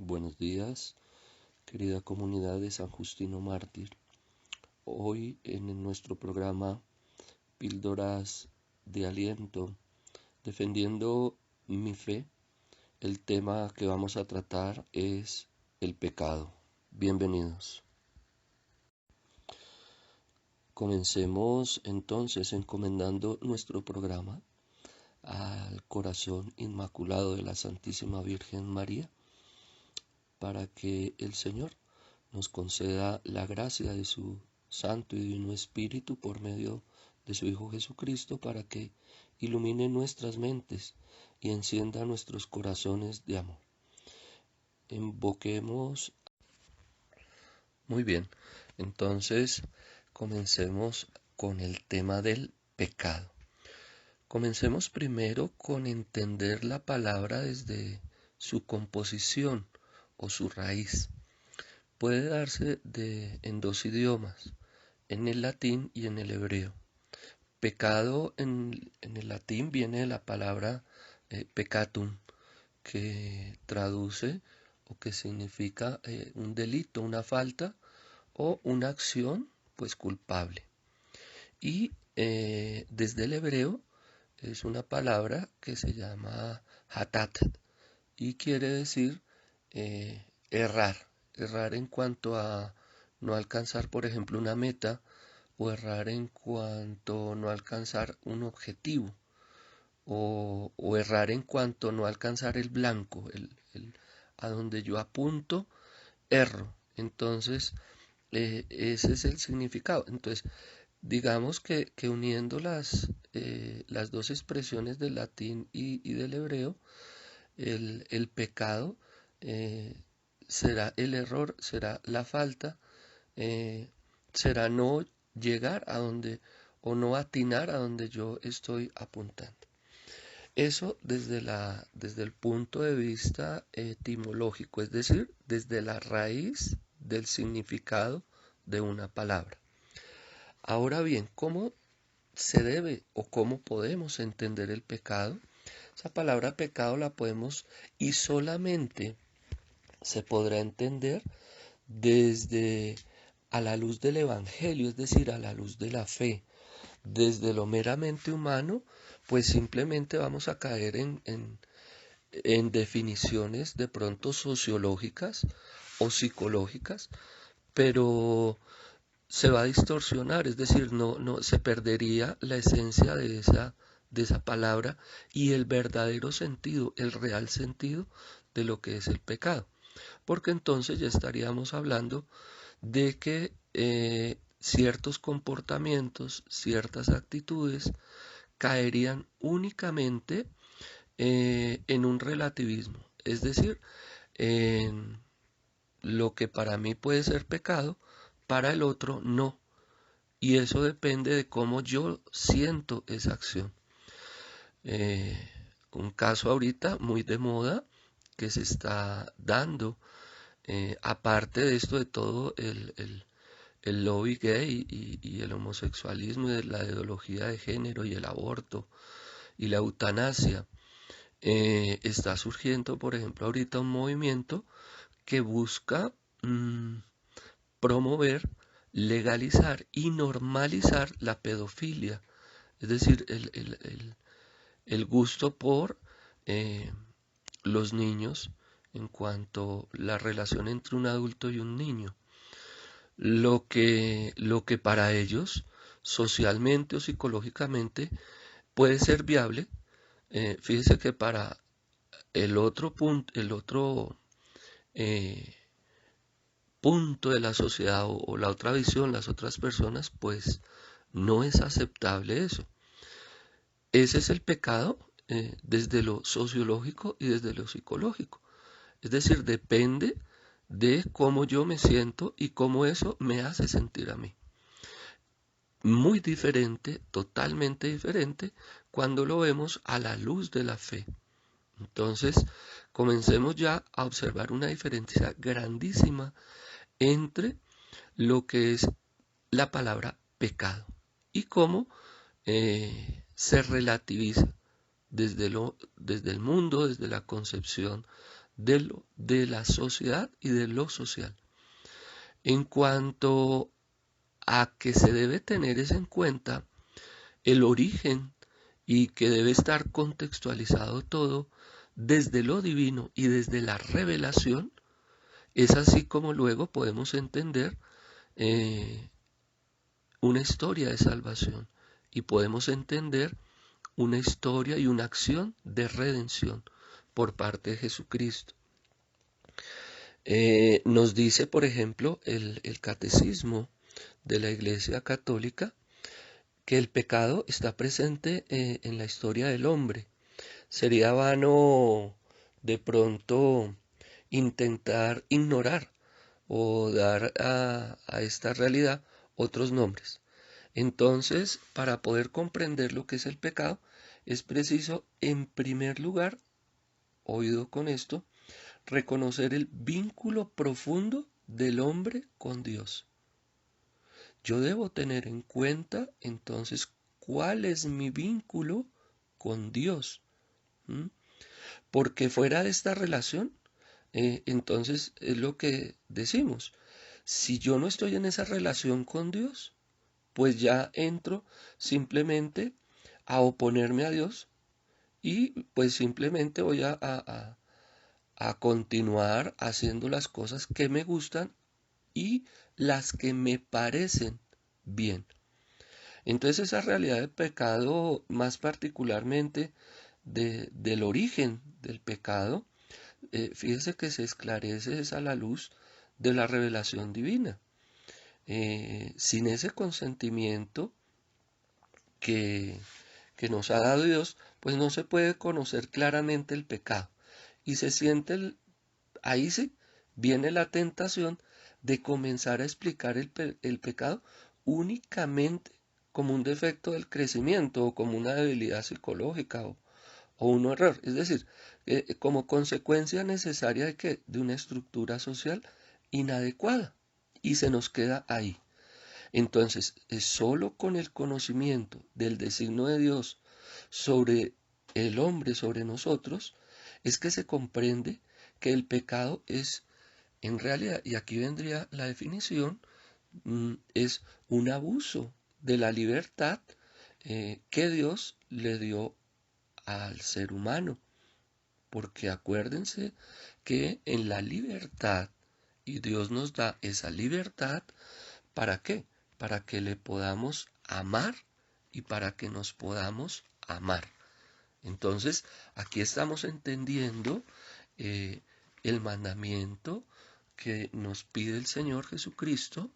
Buenos días, querida comunidad de San Justino Mártir. Hoy en nuestro programa Píldoras de Aliento, defendiendo mi fe, el tema que vamos a tratar es el pecado. Bienvenidos. Comencemos entonces encomendando nuestro programa al corazón inmaculado de la Santísima Virgen María, para que el Señor nos conceda la gracia de su Santo y Divino Espíritu por medio de su Hijo Jesucristo, para que ilumine nuestras mentes y encienda nuestros corazones de amor. Invoquemos. Muy bien, entonces comencemos con el tema del pecado. Comencemos primero con entender la palabra desde su composición o su raíz. Puede darse en dos idiomas, en el latín y en el hebreo. Pecado en el latín viene de la palabra peccatum, que traduce o que significa un delito, una falta o una acción pues culpable. Y desde el hebreo es una palabra que se llama hatat y quiere decir errar en cuanto a no alcanzar, por ejemplo, una meta, o errar en cuanto a no alcanzar un objetivo, o errar en cuanto a no alcanzar el blanco, a donde yo apunto, erro. Entonces, ese es el significado. Entonces, digamos que uniendo las dos expresiones del latín y del hebreo, el pecado será el error, será la falta, será no llegar a donde o no atinar a donde yo estoy apuntando. Eso desde el punto de vista etimológico, es decir, desde la raíz del significado de una palabra. Ahora bien, ¿cómo se debe o cómo podemos entender el pecado? Esa palabra pecado la podemos y solamente se podrá entender desde a la luz del Evangelio, es decir, a la luz de la fe. Desde lo meramente humano, pues simplemente vamos a caer en definiciones de pronto sociológicas o psicológicas, pero se va a distorsionar, es decir, no se perdería la esencia de esa palabra y el verdadero sentido, el real sentido de lo que es el pecado. Porque entonces ya estaríamos hablando de que ciertos comportamientos, ciertas actitudes caerían únicamente en un relativismo, es decir, en lo que para mí puede ser pecado, para el otro no. Y eso depende de cómo yo siento esa acción. Un caso ahorita muy de moda que se está dando, aparte de esto de todo el lobby gay y el homosexualismo y de la ideología de género y el aborto y la eutanasia, está surgiendo, por ejemplo, ahorita un movimiento que busca promover, legalizar y normalizar la pedofilia, es decir, el gusto por eh, los niños en cuanto a la relación entre un adulto y un niño. Lo que para ellos, socialmente o psicológicamente, puede ser viable. Fíjese que para el otro punto de la sociedad o la otra visión, las otras personas, pues no es aceptable eso. Ese es el pecado desde lo sociológico y desde lo psicológico. Es decir, depende de cómo yo me siento y cómo eso me hace sentir a mí. Muy diferente, totalmente diferente, cuando lo vemos a la luz de la fe. Entonces, comencemos ya a observar una diferencia grandísima entre lo que es la palabra pecado y cómo se relativiza desde el mundo, desde la concepción de la sociedad y de lo social. En cuanto a que se debe tener es en cuenta el origen y que debe estar contextualizado todo desde lo divino y desde la revelación, es así como luego podemos entender una historia de salvación y podemos entender una historia y una acción de redención por parte de Jesucristo. Nos dice, por ejemplo, el catecismo de la Iglesia Católica que el pecado está presente en la historia del hombre. Sería vano de pronto intentar ignorar o dar a esta realidad otros nombres. Entonces, para poder comprender lo que es el pecado, es preciso, en primer lugar, oído con esto, reconocer el vínculo profundo del hombre con Dios. Yo debo tener en cuenta entonces cuál es mi vínculo con Dios. ¿Mm? Porque fuera de esta relación, entonces es lo que decimos. Si yo no estoy en esa relación con Dios, pues ya entro simplemente a oponerme a Dios y pues simplemente voy a continuar haciendo las cosas que me gustan y las que me parecen bien. Entonces esa realidad del pecado, más particularmente del origen del pecado, fíjese que se esclarece es a la luz de la revelación divina. Sin ese consentimiento que, que nos ha dado Dios, pues no se puede conocer claramente el pecado. Y se siente, ahí sí, viene la tentación de comenzar a explicar el pecado únicamente como un defecto del crecimiento o como una debilidad psicológica o un error. Es decir, como consecuencia necesaria de una estructura social inadecuada. Y se nos queda ahí. Entonces, es solo con el conocimiento del designio de Dios sobre el hombre, sobre nosotros, es que se comprende que el pecado es, en realidad, y aquí vendría la definición, es un abuso de la libertad que Dios le dio al ser humano. Porque acuérdense que en la libertad, y Dios nos da esa libertad, ¿para qué? Para que le podamos amar y para que nos podamos amar. Entonces, aquí estamos entendiendo el mandamiento que nos pide el Señor Jesucristo,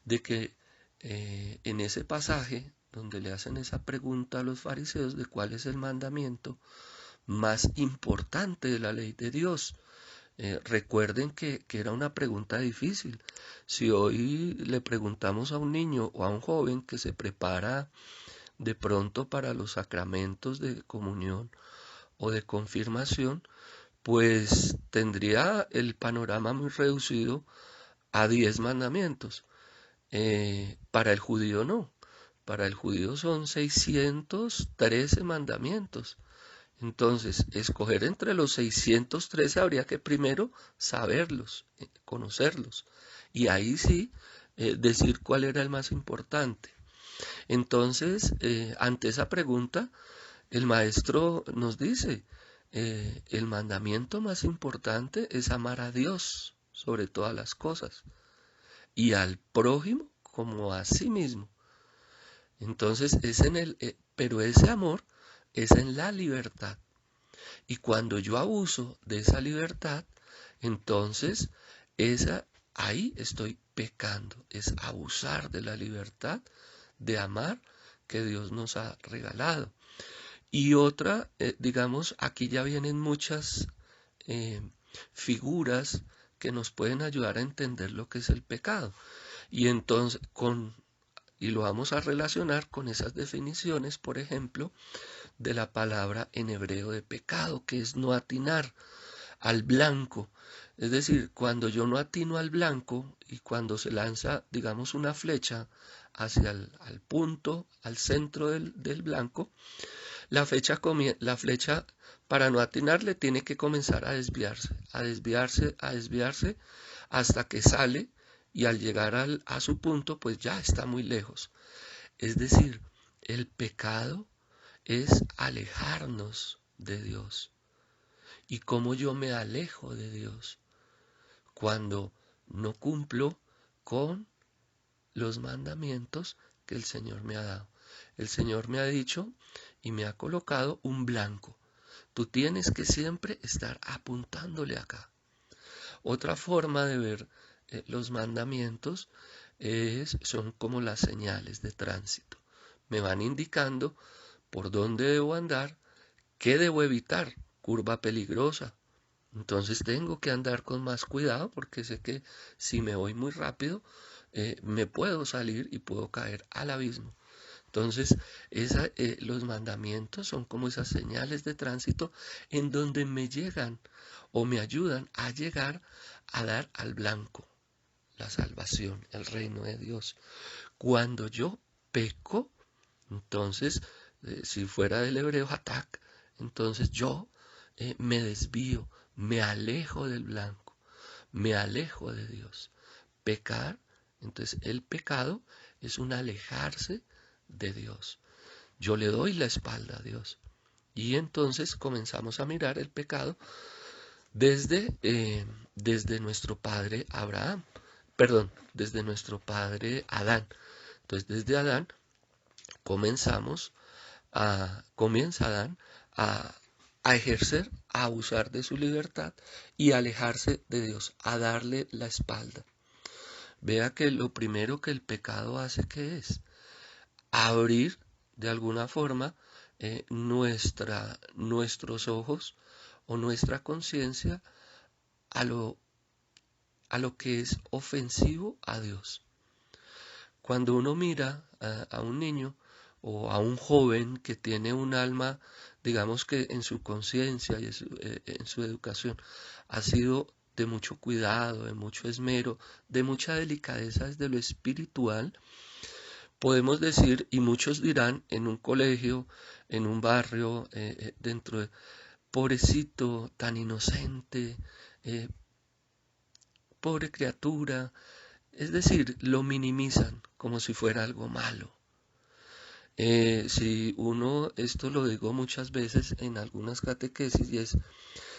de que en ese pasaje donde le hacen esa pregunta a los fariseos de cuál es el mandamiento más importante de la ley de Dios. Recuerden que era una pregunta difícil. Si hoy le preguntamos a un niño o a un joven que se prepara de pronto para los sacramentos de comunión o de confirmación, pues tendría el panorama muy reducido a 10 mandamientos. Para el judío no. Para el judío son 613 mandamientos. Entonces, escoger entre los 613 habría que primero saberlos, conocerlos. Y ahí sí, decir cuál era el más importante. Entonces, ante esa pregunta, el maestro nos dice, el mandamiento más importante es amar a Dios sobre todas las cosas y al prójimo como a sí mismo. Entonces, pero ese amor es en la libertad. Y cuando yo abuso de esa libertad, entonces ahí estoy pecando. Es abusar de la libertad de amar que Dios nos ha regalado. Y otra, digamos, aquí ya vienen muchas figuras que nos pueden ayudar a entender lo que es el pecado. Y entonces, y lo vamos a relacionar con esas definiciones, por ejemplo, de la palabra en hebreo de pecado, que es no atinar al blanco. Es decir, cuando yo no atino al blanco y cuando se lanza, digamos, una flecha hacia al punto, al centro del blanco, la flecha para no atinarle tiene que comenzar a desviarse, a desviarse, a desviarse, hasta que sale y al llegar a su punto, pues ya está muy lejos. Es decir, el pecado es alejarnos de Dios. ¿Y cómo yo me alejo de Dios? Cuando no cumplo con los mandamientos que el Señor me ha dado. El Señor me ha dicho y me ha colocado un blanco. Tú tienes que siempre estar apuntándole acá. Otra forma de ver los mandamientos son como las señales de tránsito. Me van indicando por dónde debo andar, qué debo evitar, curva peligrosa. Entonces tengo que andar con más cuidado porque sé que si me voy muy rápido, me puedo salir y puedo caer al abismo. Entonces, los mandamientos son como esas señales de tránsito en donde me llegan o me ayudan a llegar a dar al blanco, la salvación, el reino de Dios. Cuando yo peco, entonces, si fuera del hebreo hatak, entonces yo me desvío, me alejo del blanco, me alejo de Dios. Pecar, entonces el pecado es un alejarse de Dios. Yo le doy la espalda a Dios. Y entonces comenzamos a mirar el pecado desde nuestro padre Abraham, perdón, desde nuestro padre Adán. Entonces desde Adán comienza Adán a, a ejercer, a abusar de su libertad y a alejarse de Dios, a darle la espalda. Vea que lo primero que el pecado hace, ¿qué es? Abrir de alguna forma nuestros ojos o nuestra conciencia a lo que es ofensivo a Dios. Cuando uno mira a un niño o a un joven que tiene un alma, digamos que en su conciencia y en su educación ha sido de mucho cuidado, de mucho esmero, de mucha delicadeza desde lo espiritual, podemos decir, y muchos dirán, en un colegio, en un barrio, dentro de, pobrecito, tan inocente, eh, pobre criatura, es decir, lo minimizan como si fuera algo malo. Si uno, esto lo digo muchas veces en algunas catequesis, y es,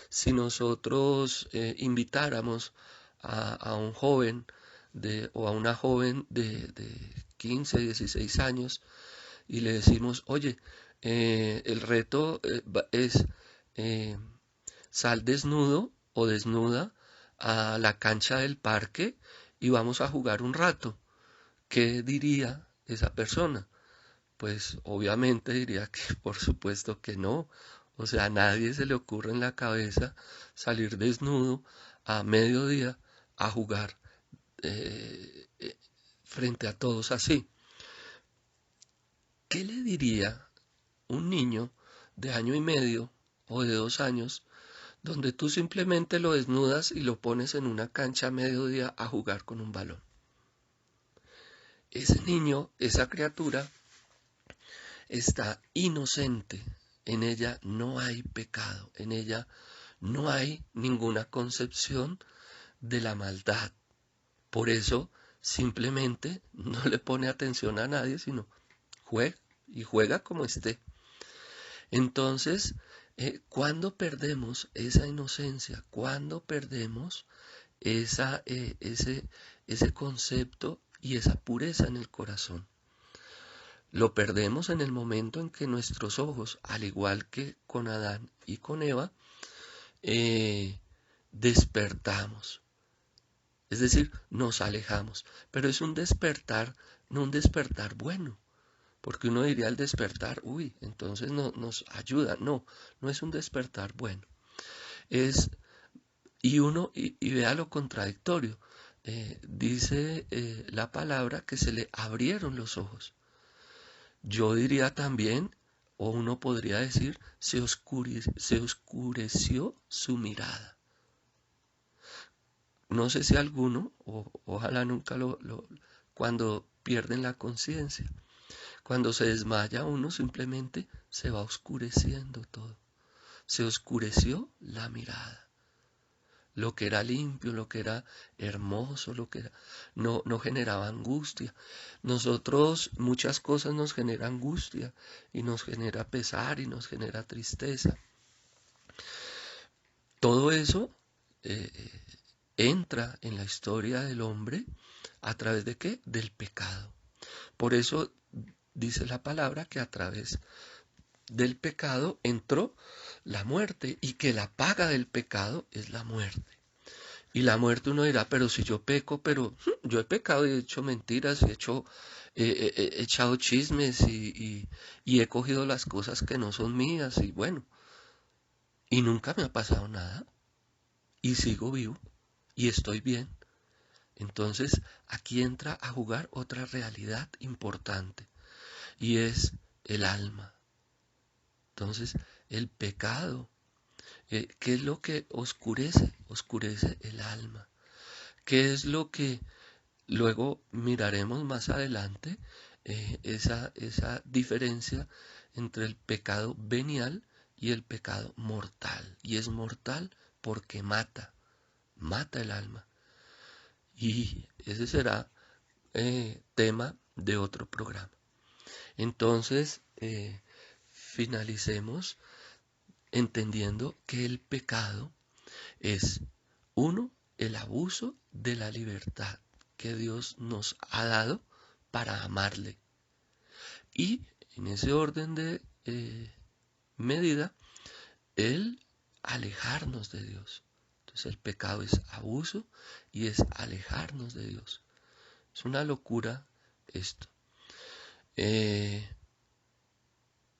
si nosotros invitáramos a un joven o a una joven de 15, 16 años y le decimos, oye, el reto es eh, sal desnudo o desnuda a la cancha del parque y vamos a jugar un rato. ¿Qué diría esa persona? Pues obviamente diría que por supuesto que no. O sea, a nadie se le ocurre en la cabeza salir desnudo a mediodía a jugar frente a todos así. ¿Qué le diría un niño de año y medio o de 2 años donde tú simplemente lo desnudas y lo pones en una cancha a mediodía a jugar con un balón? Ese niño, esa criatura, está inocente, en ella no hay pecado, en ella no hay ninguna concepción de la maldad. Por eso simplemente no le pone atención a nadie, sino juega y juega como esté. Entonces, ¿cuándo perdemos esa inocencia? ¿Cuándo perdemos ese concepto y esa pureza en el corazón? Lo perdemos en el momento en que nuestros ojos, al igual que con Adán y con Eva, despertamos. Es decir, nos alejamos. Pero es un despertar, no un despertar bueno. Porque uno diría al despertar, uy, entonces no, nos ayuda. No, no es un despertar bueno. Es, y vea lo contradictorio. Dice la palabra que se le abrieron los ojos. Yo diría también, o uno podría decir, se oscureció su mirada. No sé si alguno, o ojalá nunca cuando pierden la conciencia, Cuando se desmaya uno simplemente se va oscureciendo todo. Se oscureció la mirada. Lo que era limpio, lo que era hermoso, lo que era, no generaba angustia. Nosotros muchas cosas nos genera angustia y nos genera pesar y nos genera tristeza. Todo eso eh, entra en la historia del hombre a través de ¿qué? Del pecado. Por eso dice la palabra que a través del pecado entró la muerte y que la paga del pecado es la muerte. Y la muerte uno dirá, pero si yo peco, pero yo he pecado y he hecho mentiras, he echado chismes y he cogido las cosas que no son mías y bueno, y nunca me ha pasado nada y sigo vivo y estoy bien. Entonces aquí entra a jugar otra realidad importante y es el alma. Entonces el pecado, ¿qué es lo que oscurece? Oscurece el alma. ¿Qué es lo que luego miraremos más adelante? Esa diferencia entre el pecado venial y el pecado mortal. Y es mortal porque mata el alma. Y ese será tema de otro programa. Entonces, finalicemos entendiendo que el pecado es, uno, el abuso de la libertad que Dios nos ha dado para amarle. Y en ese orden de medida, el alejarnos de Dios. Entonces el pecado es abuso y es alejarnos de Dios. Es una locura esto.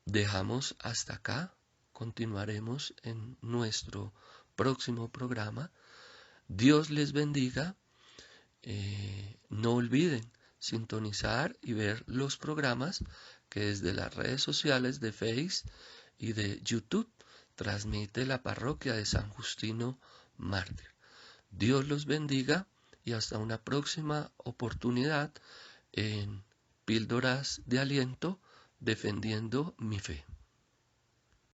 Dejamos hasta acá. Continuaremos en nuestro próximo programa. Dios les bendiga. No olviden sintonizar y ver los programas que desde las redes sociales de Face y de YouTube transmite la parroquia de San Justino Mártir. Dios los bendiga y hasta una próxima oportunidad en Píldoras de Aliento, defendiendo mi fe.